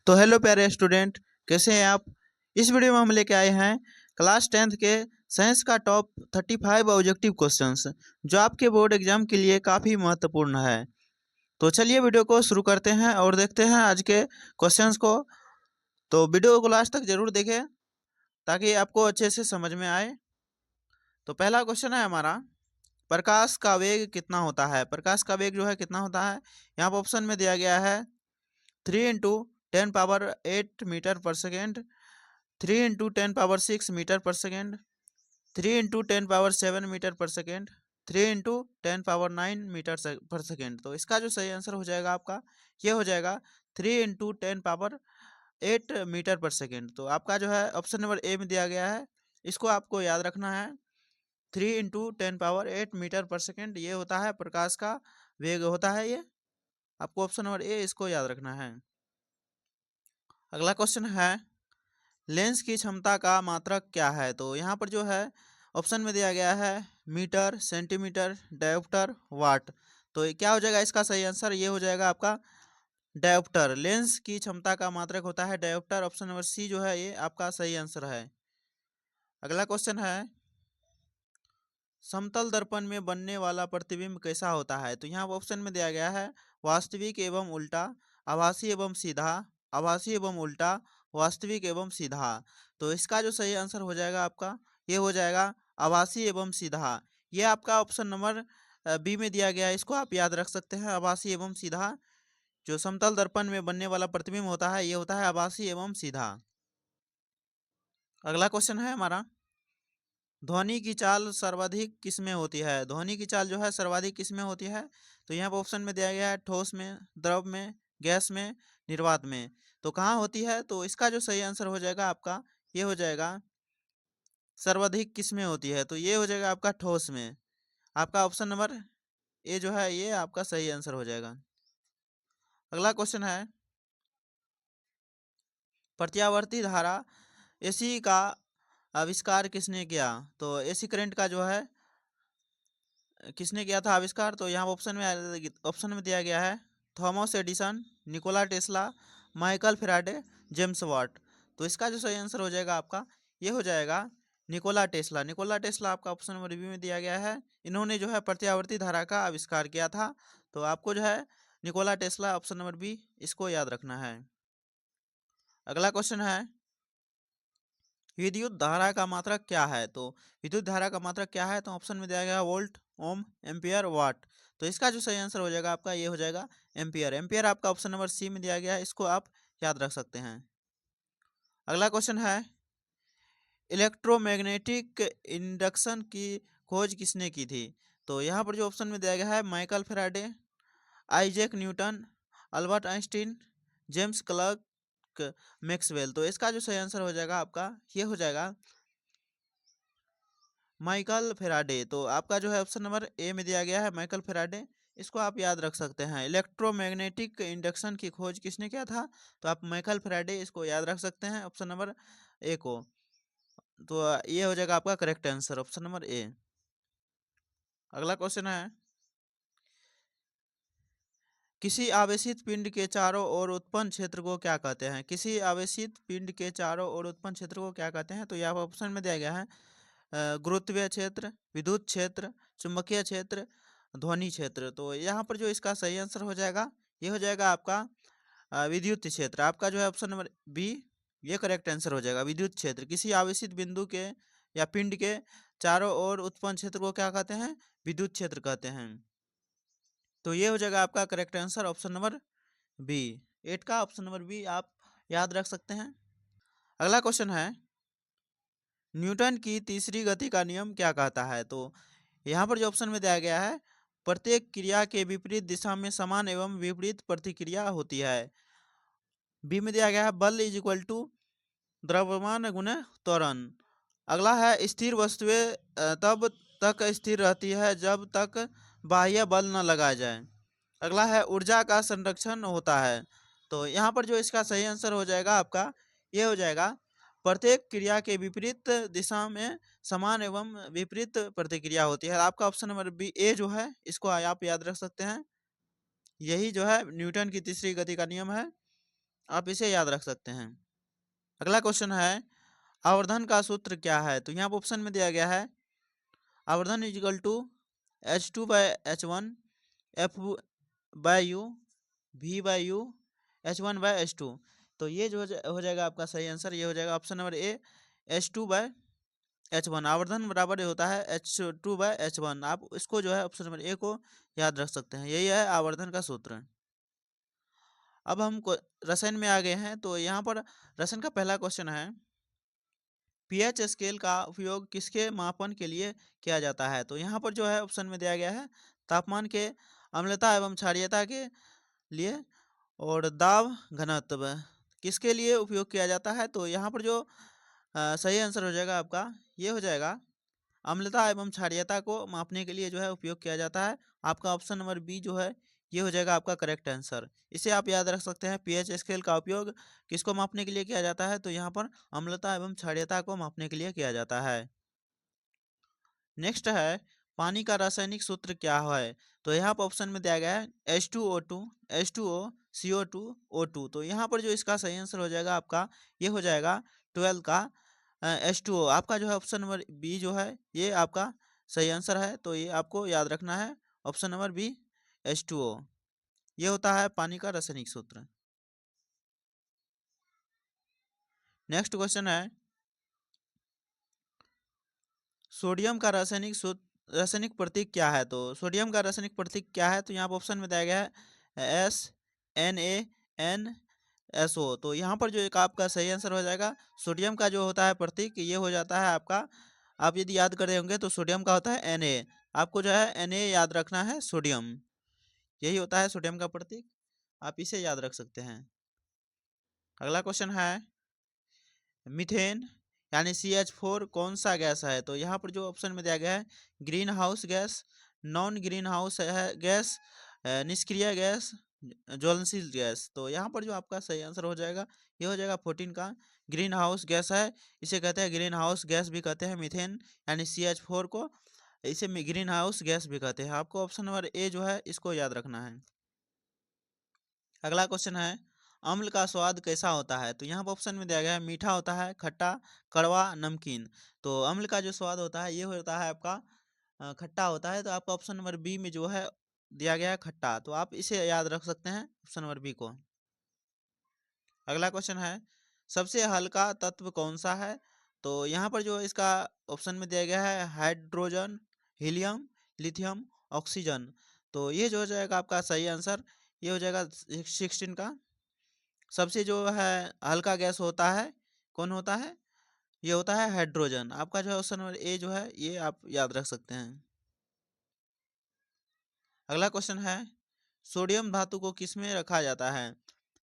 तो हेलो प्यारे स्टूडेंट, कैसे हैं आप। इस वीडियो में हम लेके आए हैं क्लास 10th के साइंस का टॉप 35 ऑब्जेक्टिव क्वेश्चंस जो आपके बोर्ड एग्जाम के लिए काफ़ी महत्वपूर्ण है। तो चलिए वीडियो को शुरू करते हैं और देखते हैं आज के क्वेश्चंस को। तो वीडियो को लास्ट तक जरूर देखें ताकि आपको अच्छे से समझ में आए। तो पहला क्वेश्चन है हमारा, प्रकाश का वेग कितना होता है। प्रकाश का वेग जो है कितना होता है, यहाँ पर ऑप्शन में दिया गया है 3 × 10⁸ मीटर/सेकेंड, 3 × 10⁶मीटर/सेकेंड, 3 × 10⁷ मीटर/सेकेंड, 3 × 10⁹ मीटर/सेकेंड। तो इसका जो सही आंसर हो जाएगा आपका, ये हो जाएगा 3 × 10⁸ मीटर/सेकेंड। तो आपका जो है ऑप्शन नंबर ए में दिया गया है, इसको आपको याद रखना है। 3 × 10⁸ मीटर/सेकेंड ये होता है प्रकाश का वेग होता है। ये आपको ऑप्शन नंबर ए इसको याद रखना है। अगला क्वेश्चन है, लेंस की क्षमता का मात्रक क्या है। तो यहाँ पर जो है ऑप्शन में दिया गया है मीटर, सेंटीमीटर, डायोप्टर, वाट। तो ये क्या हो जाएगा इसका सही आंसर, ये हो जाएगा आपका डायोप्टर। लेंस की क्षमता का मात्रक होता है डायोप्टर। ऑप्शन नंबर सी जो है ये आपका सही आंसर है। अगला क्वेश्चन है, समतल दर्पण में बनने वाला प्रतिबिंब कैसा होता है। तो यहाँ ऑप्शन में दिया गया है वास्तविक एवं उल्टा, आभासी एवं सीधा, आभासी एवं उल्टा, वास्तविक एवं सीधा। तो इसका जो सही आंसर हो जाएगा आपका, ये हो जाएगा आभासी एवं सीधा। ये आपका ऑप्शन नंबर बी में दिया गया है, इसको आप याद रख सकते हैं। आभासी एवं सीधा, जो समतल दर्पण में बनने वाला प्रतिबिंब होता है ये होता है आभासी एवं सीधा। अगला क्वेश्चन है हमारा, ध्वनि की चाल सर्वाधिक किसमें होती है। ध्वनि की चाल जो है सर्वाधिक किसमें होती है। तो यहाँ पर ऑप्शन में दिया गया है ठोस में, द्रव में, गैस में, निर्वात में। तो कहाँ होती है, तो इसका जो सही आंसर हो जाएगा आपका, ये हो जाएगा सर्वाधिक किसमें होती है। तो ये हो जाएगा आपका ठोस में। आपका ऑप्शन नंबर ए जो है ये आपका सही आंसर हो जाएगा। अगला क्वेश्चन है, प्रत्यावर्ती धारा एसी का आविष्कार किसने किया। तो एसी करंट का जो है किसने किया था आविष्कार। तो यहाँ ऑप्शन में दिया गया है Thomas Edison, Nikola Tesla, Michael Faraday, James Watt. तो इसका जो सही आंसर हो जाएगा आपका, ये हो जाएगा निकोला टेस्ला। निकोला टेस्ला आपका ऑप्शन नंबर बी में दिया गया है। इन्होंने जो है प्रत्यावर्ती धारा का आविष्कार किया था। तो आपको जो है Nikola Tesla option number B इसको याद रखना है। अगला क्वेश्चन है, विद्युत धारा का मात्रक क्या है। तो विद्युत धारा का मात्रक क्या है, तो ऑप्शन में दिया गया वोल्ट, ओम, एम्पियर, वाट। तो इसका जो सही आंसर हो जाएगा आपका, ये हो जाएगा एम्पियर। एम्पियर आपका ऑप्शन नंबर सी में दिया गया है, इसको आप याद रख सकते हैं। अगला क्वेश्चन है, इलेक्ट्रोमैग्नेटिक इंडक्शन की खोज किसने की थी। तो यहाँ पर जो ऑप्शन में दिया गया है Michael Faraday, Isaac Newton, Albert Einstein, James clerk Maxwell. तो इसका जो सही आंसर हो जाएगा आपका, ये हो जाएगा माइकल फेराडे। तो आपका जो है ऑप्शन नंबर ए में दिया गया है माइकल फेराडे, इसको आप याद रख सकते हैं। इलेक्ट्रोमैग्नेटिक इंडक्शन की खोज किसने किया था, तो आप माइकल फेराडे इसको याद रख सकते हैं ऑप्शन नंबर ए को। तो ये हो जाएगा आपका correct answer option number A. अगला क्वेश्चन है, किसी आवेशित पिंड के चारों ओर उत्पन्न क्षेत्र को क्या कहते हैं। किसी आवेशित पिंड के चारों ओर उत्पन्न क्षेत्र को क्या कहते हैं। तो यहाँ ऑप्शन में दिया गया है गुरुत्वीय क्षेत्र, विद्युत क्षेत्र, चुंबकीय क्षेत्र, ध्वनि क्षेत्र। तो यहाँ पर जो इसका सही आंसर हो जाएगा, ये हो जाएगा आपका विद्युत क्षेत्र। आपका जो है ऑप्शन नंबर बी ये करेक्ट आंसर हो जाएगा। विद्युत क्षेत्र, किसी आवेशित बिंदु के या पिंड के चारों ओर उत्पन्न क्षेत्र को क्या कहते हैं, विद्युत क्षेत्र कहते हैं। तो ये हो जाएगा आपका correct answer option number B. 8 का ऑप्शन नंबर बी आप याद रख सकते हैं। अगला क्वेश्चन है, न्यूटन की तीसरी गति का नियम क्या कहता है। तो यहाँ पर जो ऑप्शन में दिया गया है, प्रत्येक क्रिया के विपरीत दिशा में समान एवं विपरीत प्रतिक्रिया होती है। बी में दिया गया है बल इज इक्वल टू द्रव्यमान गुणे त्वरण। अगला है स्थिर वस्तुएं तब तक स्थिर रहती है जब तक बाह्य बल न लगाया जाए। अगला है ऊर्जा का संरक्षण होता है। तो यहाँ पर जो इसका सही आंसर हो जाएगा आपका, ये हो जाएगा प्रत्येक क्रिया के विपरीत दिशा में समान एवं विपरीत प्रतिक्रिया होती है। आपका ऑप्शन नंबर बी ए जो है इसको आप याद रख सकते हैं। यही जो है न्यूटन की तीसरी गति का नियम है। आप इसे याद रख सकते हैं। अगला क्वेश्चन है, आवर्धन का सूत्र क्या है? तो यहाँ पर ऑप्शन में दिया गया है, आवर्धन is equal to H2/H1 F/U V/U H1/H2। तो ये जो हो जाएगा आपका सही आंसर, ये हो जाएगा ऑप्शन नंबर ए, H2/H1। आवर्धन बराबर होता है H2/H1। आप इसको जो है ऑप्शन नंबर ए को याद रख सकते हैं, यही है आवर्धन का सूत्र। अब हम रसायन में आ गए हैं, तो यहाँ पर रसायन का पहला क्वेश्चन है, पीएच स्केल का उपयोग किसके मापन के लिए किया जाता है? तो यहाँ पर जो है ऑप्शन में दिया गया है, तापमान के, अम्लता एवं क्षारीयता के लिए, और दाब घनत्व किसके लिए उपयोग किया जाता है? तो यहाँ पर जो सही आंसर हो जाएगा आपका, ये हो जाएगा, अम्लता एवं क्षारीयता को मापने के लिए जो है उपयोग किया जाता है। आपका ऑप्शन नंबर बी जो है, ये हो जाएगा आपका करेक्ट आंसर। इसे आप याद रख सकते हैं, पीएच स्केल का उपयोग किसको मापने के लिए किया जाता है? तो यहाँ पर अम्लता एवं क्षारीयता को मापने के लिए किया जाता है। नेक्स्ट है, पानी का रासायनिक सूत्र क्या है? तो यहाँ पर ऑप्शन में दिया गया है H2O2 H2O CO2 O2। तो यहाँ पर जो इसका सही आंसर हो जाएगा आपका, ये हो जाएगा 12 का H2O। आपका जो है ऑप्शन नंबर बी जो है, ये आपका सही आंसर है। तो ये आपको याद रखना है, ऑप्शन नंबर बी H2O, ये होता है पानी का रासायनिक सूत्र। नेक्स्ट क्वेश्चन है, सोडियम का रासायनिक प्रतीक क्या है? तो सोडियम का रासायनिक प्रतीक क्या है? तो यहाँ पर ऑप्शन में दिया गया है SNaNSO। तो यहाँ पर जो एक आपका सही आंसर हो जाएगा, सोडियम का जो होता है प्रतीक, ये हो जाता है आपका, आप यदि याद कर रहे होंगे तो सोडियम का होता है Na। आपको जो है Na याद रखना है, सोडियम, यही होता है सोडियम का प्रतीक, आप इसे याद रख सकते हैं। अगला क्वेश्चन है, मीथेन यानी CH4 कौन सा गैस है? तो यहाँ पर जो ऑप्शन में दिया गया है, green house gas, non green house है गैस, निष्क्रिय गैस, ज्वलनशील गैस। तो यहाँ पर जो आपका सही आंसर हो जाएगा, ये हो जाएगा 14 का, ग्रीन हाउस गैस है। इसे कहते हैं ग्रीन हाउस गैस भी कहते हैं, मीथेन यानी CH4 को, इसे ग्रीन हाउस गैस भी कहते हैं। आपको ऑप्शन नंबर ए जो है, इसको याद रखना है। अगला क्वेश्चन है, अम्ल का स्वाद कैसा होता है? तो यहाँ पर ऑप्शन में दिया गया है, मीठा होता है, खट्टा, कड़वा, नमकीन। तो अम्ल का जो स्वाद होता है, ये होता है आपका खट्टा होता है। तो आपका ऑप्शन नंबर बी में जो है दिया गया है खट्टा, तो आप इसे याद रख सकते हैं, ऑप्शन नंबर बी को। अगला क्वेश्चन है, सबसे हल्का तत्व कौन सा है? तो यहाँ पर जो इसका ऑप्शन में दिया गया है, हाइड्रोजन, हीलियम, लिथियम, ऑक्सीजन। तो ये जो हो जाएगा आपका सही आंसर, ये हो जाएगा 16 का। सबसे जो है हल्का गैस होता है, कौन होता है? ये होता है हाइड्रोजन। आपका जो है ऑप्शन नंबर ए जो है, ये आप याद रख सकते हैं। अगला क्वेश्चन है, सोडियम धातु को किस में रखा जाता है?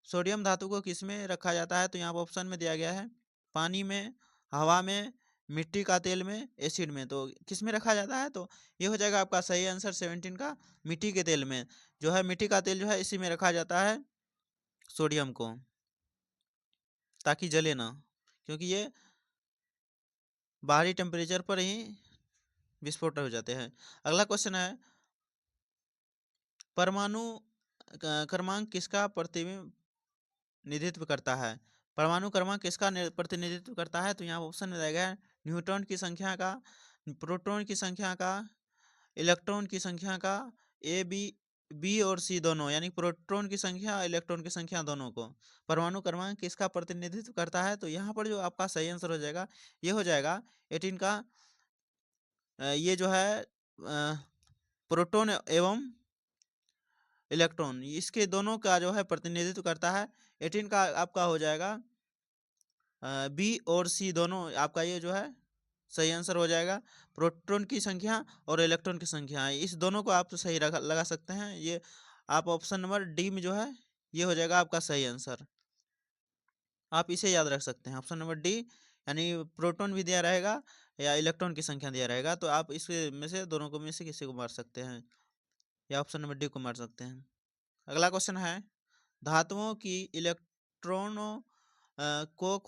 सोडियम धातु को किस में रखा जाता है? तो यहाँ पर ऑप्शन में दिया गया है, पानी में, हवा में, मिट्टी का तेल में, एसिड में। तो किस में रखा जाता है? तो ये हो जाएगा आपका सही आंसर 17 का, मिट्टी के तेल में। जो है मिट्टी का तेल जो है, इसी में रखा जाता है सोडियम को, ताकि जले ना, क्योंकि ये बाहरी टेम्परेचर पर ही विस्फोट हो जाते हैं। अगला क्वेश्चन है, परमाणु क्रमांक किसका प्रतिनिधित्व करता है? परमाणु क्रमांक किसका प्रतिनिधित्व करता है? तो यहाँ ऑप्शन में रहेगा, न्यूट्रॉन की संख्या का, प्रोटॉन की संख्या का, इलेक्ट्रॉन की संख्या का, बी और सी दोनों, यानी प्रोटॉन की संख्या, इलेक्ट्रॉन की संख्या दोनों को। परमाणु क्रमांक किसका प्रतिनिधित्व करता है? तो यहाँ पर जो आपका सही आंसर हो जाएगा, ये हो जाएगा 18 का, ये जो है प्रोटॉन एवं इलेक्ट्रॉन, इसके दोनों का जो है प्रतिनिधित्व करता है। 18 का आपका हो जाएगा बी और सी दोनों, आपका ये जो है सही आंसर हो जाएगा। प्रोटॉन की संख्या और इलेक्ट्रॉन की संख्या, इस दोनों को आप सही लगा सकते हैं। ये आप ऑप्शन नंबर डी में जो है, ये हो जाएगा आपका सही आंसर। आप इसे याद रख सकते हैं, ऑप्शन नंबर डी, यानी प्रोटॉन भी दिया रहेगा या इलेक्ट्रॉन की संख्या दिया रहेगा, तो आप इसमें में से दोनों को में से किसी को मार सकते हैं, या ऑप्शन नंबर डी को मार सकते हैं। अगला क्वेश्चन है, धातुओं की इलेक्ट्रॉनों को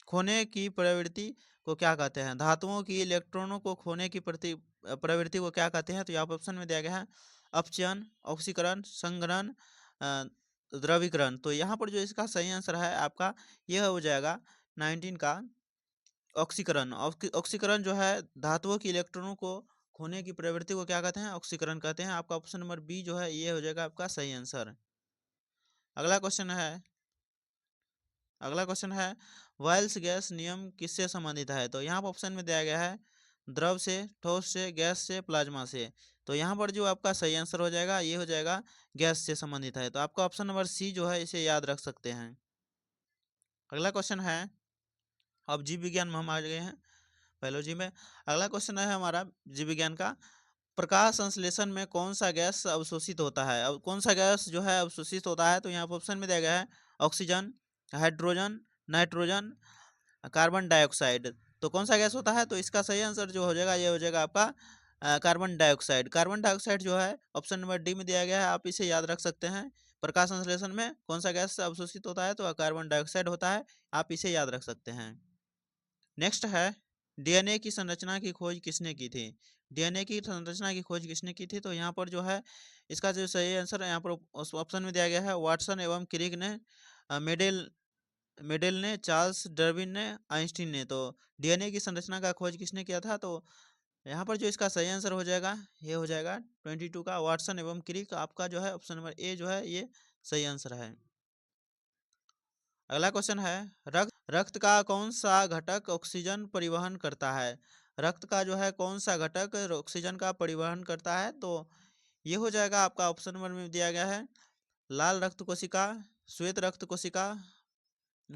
खोने की प्रवृत्ति को क्या कहते हैं? धातुओं की इलेक्ट्रॉनों को खोने की प्रवृत्ति को क्या कहते हैं? तो यहाँ ऑप्शन में दिया गया है, अपचयन, ऑक्सीकरण, संघनन, द्रवीकरण। तो यहाँ पर जो इसका सही आंसर है आपका यह हो जाएगा 19 का ऑक्सीकरण। ऑक्सीकरण जो है धातुओं की इलेक्ट्रॉनों को खोने की प्रवृत्ति को क्या कहते हैं? ऑक्सीकरण कहते हैं। आपका ऑप्शन नंबर बी जो है ये हो जाएगा आपका सही आंसर। अगला क्वेश्चन है अगला क्वेश्चन है वाइल्स गैस नियम किससे संबंधित है? तो यहाँ पर ऑप्शन में दिया गया है द्रव से, ठोस से, गैस से, प्लाज्मा से। तो यहाँ पर जो आपका सही आंसर हो जाएगा ये हो जाएगा गैस से संबंधित है। तो आपका ऑप्शन नंबर सी जो है इसे याद रख सकते हैं। अगला क्वेश्चन है, अब जीव विज्ञान में हम आ गए हैं बायोलॉजी में। अगला क्वेश्चन है हमारा जीव विज्ञान का, प्रकाश संश्लेषण में कौन सा गैस अवशोषित होता है? अब कौन सा गैस जो है अवशोषित होता है? तो यहाँ पर ऑप्शन में दिया गया है oxygen, hydrogen, nitrogen, carbon dioxide. तो कौन सा गैस होता है? तो इसका सही आंसर जो हो जाएगा ये हो जाएगा आपका कार्बन डाइऑक्साइड। कार्बन डाइऑक्साइड जो है ऑप्शन नंबर डी में दिया गया है, आप इसे याद रख सकते हैं। प्रकाश संश्लेषण में कौन सा गैस अवशोषित होता है? तो कार्बन डाइऑक्साइड होता है, आप इसे याद रख सकते हैं। नेक्स्ट है डीएनए की संरचना की खोज किसने की थी? डीएनए की संरचना की खोज किसने की थी? तो यहाँ पर जो है इसका जो सही आंसर है यहाँ पर ऑप्शन में दिया गया है वाटसन एवं क्रिक ने, मेडेल मेडेल ने, चार्ल्स डार्विन ने, आइंस्टीन ने। तो डीएनए की संरचना का खोज किसने किया था? तो यहाँ पर जो इसका सही आंसर हो जाएगा ये हो जाएगा 22 का वाटसन एवं क्रिक। आपका जो है ऑप्शन नंबर ए जो है ये सही आंसर है। अगला क्वेश्चन है रक्त का कौन सा घटक ऑक्सीजन परिवहन करता है? रक्त का जो है कौन सा घटक ऑक्सीजन का परिवहन करता है? तो ये हो जाएगा आपका ऑप्शन नंबर में दिया गया है लाल रक्त कोशिका, श्वेत रक्त कोशिका,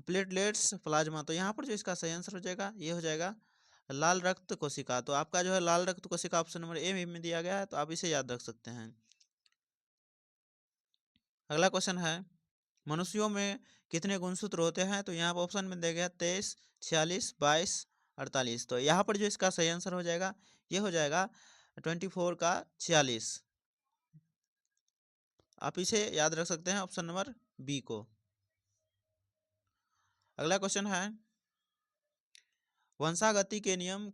प्लेटलेट्स, प्लाज्मा। तो यहाँ पर जो इसका सही आंसर हो जाएगा ये हो जाएगा लाल रक्त कोशिका। तो आपका जो है लाल रक्त कोशिका ऑप्शन नंबर ए में दिया गया है, तो आप इसे याद रख सकते हैं। अगला क्वेश्चन है मनुष्यों में कितने गुणसूत्र होते हैं? तो यहाँ पर ऑप्शन में दिया गया 23, 46, 22, 48। तो यहाँ पर जो इसका सही आंसर हो जाएगा ये हो जाएगा 24 का 46। आप इसे याद रख सकते हैं ऑप्शन नंबर बी को। अगला क्वेश्चन है वंशागति के नियम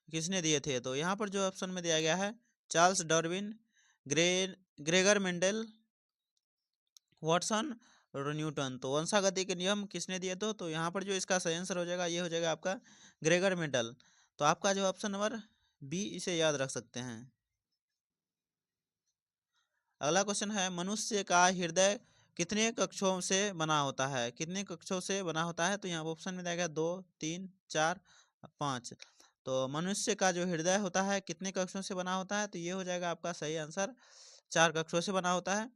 किसने दिए थे? तो यहाँ पर जो ऑप्शन में दिया गया है Charles Darwin, grey Gregor Mendel, Watson और न्यूटन। तो वंशागति के नियम किसने दिए? तो यहाँ पर जो इसका सही आंसर हो जाएगा ये हो जाएगा आपका ग्रेगर मेंडल। तो आपका जो ऑप्शन नंबर बी इसे याद रख सकते हैं। अगला क्वेश्चन है मनुष्य का हृदय कितने कक्षों से बना होता है? कितने कक्षों से बना होता है? तो यहाँ ऑप्शन में दिया गया 2, 3, 4, 5। तो मनुष्य का जो हृदय होता है कितने कक्षों से बना होता है? तो ये हो जाएगा आपका सही आंसर 4 कक्षों से बना होता है,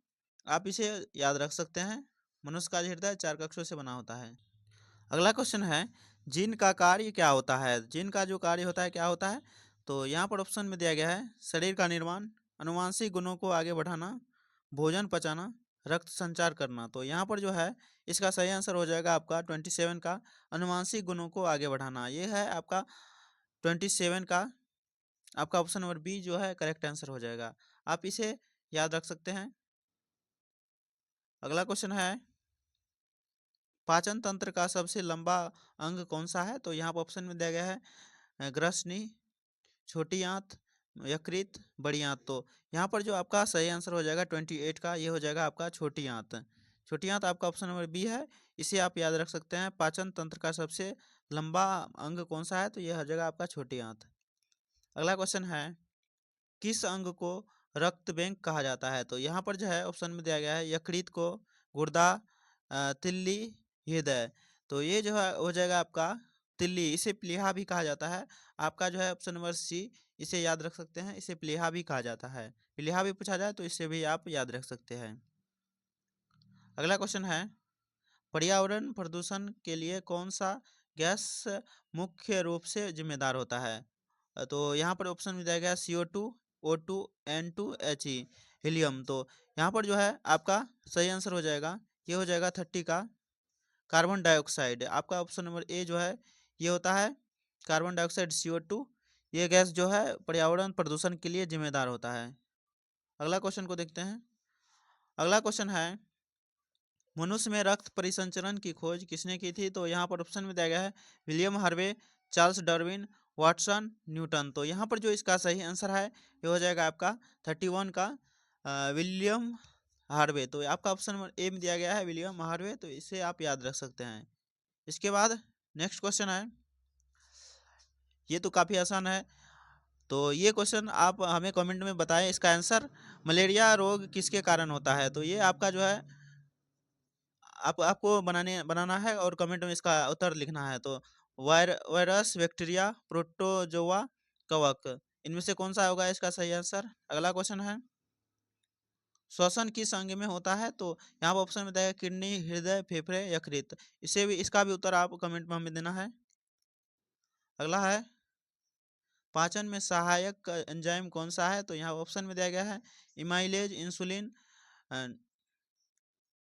आप इसे याद रख सकते हैं। मनुष्य का हृदय 4 कक्षों से बना होता है। अगला क्वेश्चन है जीन का कार्य क्या होता है? जीन का जो कार्य होता है क्या होता है? तो यहाँ पर ऑप्शन में दिया गया है शरीर का निर्माण, अनुवांशिक गुणों को आगे बढ़ाना, भोजन पचाना, रक्त संचार करना। तो यहाँ पर जो है इसका सही आंसर हो जाएगा आपका 27 का अनुवांशिक गुणों को आगे बढ़ाना। ये है आपका 27 का आपका ऑप्शन नंबर बी जो है करेक्ट आंसर हो जाएगा, आप इसे याद रख सकते हैं। अगला क्वेश्चन है पाचन तंत्र का सबसे लंबा अंग कौन सा है? तो यहाँ पर ऑप्शन में दिया गया है ग्रसनी, छोटी आंत, यकृत, बड़ी आंत। तो यहाँ पर जो आपका सही आंसर हो जाएगा 28 का ये हो जाएगा आपका छोटी आंत। छोटी आंत आपका ऑप्शन नंबर बी है, इसे आप याद रख सकते हैं। पाचन तंत्र का सबसे लंबा अंग कौन सा है? तो यह हो जाएगा आपका छोटी आंत। अगला क्वेश्चन है किस अंग को रक्त बैंक कहा जाता है? तो यहाँ पर जो है ऑप्शन में दिया गया है यकृत को, गुर्दा, तिल्ली, हृदय। तो ये जो है हो जाएगा आपका तिल्ली, इसे प्लीहा भी कहा जाता है। आपका जो है ऑप्शन नंबर सी इसे याद रख सकते हैं, इसे प्लीहा भी कहा जाता है। प्लीहा भी पूछा जाए तो इससे भी आप याद रख सकते हैं। अगला क्वेश्चन है पर्यावरण प्रदूषण के लिए कौन सा गैस मुख्य रूप से जिम्मेदार होता है? तो यहाँ पर ऑप्शन में दिया गया CO2, O2, N2, He, helium. तो यहाँ पर जो है आपका सही आंसर हो जाएगा ये हो जाएगा 30 का कार्बन डाइऑक्साइड। आपका ऑप्शन नंबर ए जो है ये होता है कार्बन डाइऑक्साइड CO2। ये गैस जो है पर्यावरण प्रदूषण के लिए जिम्मेदार होता है। अगला क्वेश्चन को देखते हैं। अगला क्वेश्चन है मनुष्य में रक्त परिसंचरण की खोज किसने की थी? तो यहाँ पर ऑप्शन में दिया गया है William Harvey, Charles Darwin, Watson, Newton. तो यहाँ पर जो इसका सही आंसर है ये हो जाएगा आपका 31 का विलियम हार्वे, तो आपका ऑप्शन ए में दिया गया है विलियम हार्वे, तो इसे आप याद रख सकते हैं। इसके बाद नेक्स्ट क्वेश्चन है, ये तो काफ़ी आसान है, तो ये क्वेश्चन आप हमें कमेंट में बताएं इसका आंसर। मलेरिया रोग किसके कारण होता है? तो ये आपका जो है आपको बनाना है और कमेंट में इसका उत्तर लिखना है। तो वायरस, बैक्टीरिया, प्रोटोजोआ, कवक, इनमें से कौन सा होगा इसका सही आंसर? अगला क्वेश्चन है, श्वसन किस अंग में होता है? तो यहाँ पर ऑप्शन में बताएगा किडनी, हृदय, फेफड़े, यकृत। इसका भी उत्तर आप कमेंट में हमें देना है। अगला है, पाचन में सहायक एंजाइम कौन सा है? तो यहाँ ऑप्शन में दिया गया है इमाइलेज, इंसुलिन,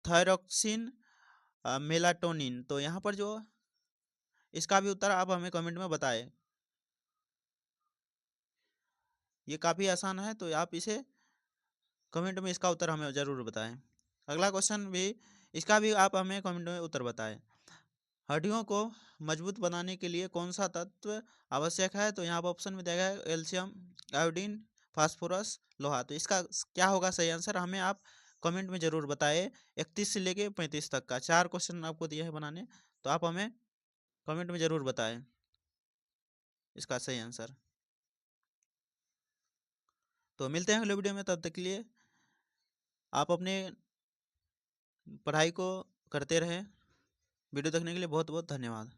थायरोक्सिन, मेलाटोनिन। तो यहाँ पर जो इसका भी उत्तर आप हमें कमेंट में बताएं। ये काफ़ी आसान है, तो आप इसे कमेंट में इसका उत्तर हमें ज़रूर बताएं। अगला क्वेश्चन भी, इसका भी आप हमें कमेंट में उत्तर बताएं। हड्डियों को मजबूत बनाने के लिए कौन सा तत्व आवश्यक है? तो यहाँ पर ऑप्शन में दिया गया है कैल्शियम, आयोडीन, फास्फोरस, लोहा। तो इसका क्या होगा सही आंसर? हमें आप कमेंट में ज़रूर बताएं। 31 से लेके 35 तक का 4 क्वेश्चन आपको दिए हैं बनाने, तो आप हमें कमेंट में ज़रूर बताएं इसका सही आंसर। तो मिलते हैं अगले वीडियो में, तब तक के लिए आप अपने पढ़ाई को करते रहें। वीडियो देखने के लिए बहुत बहुत धन्यवाद।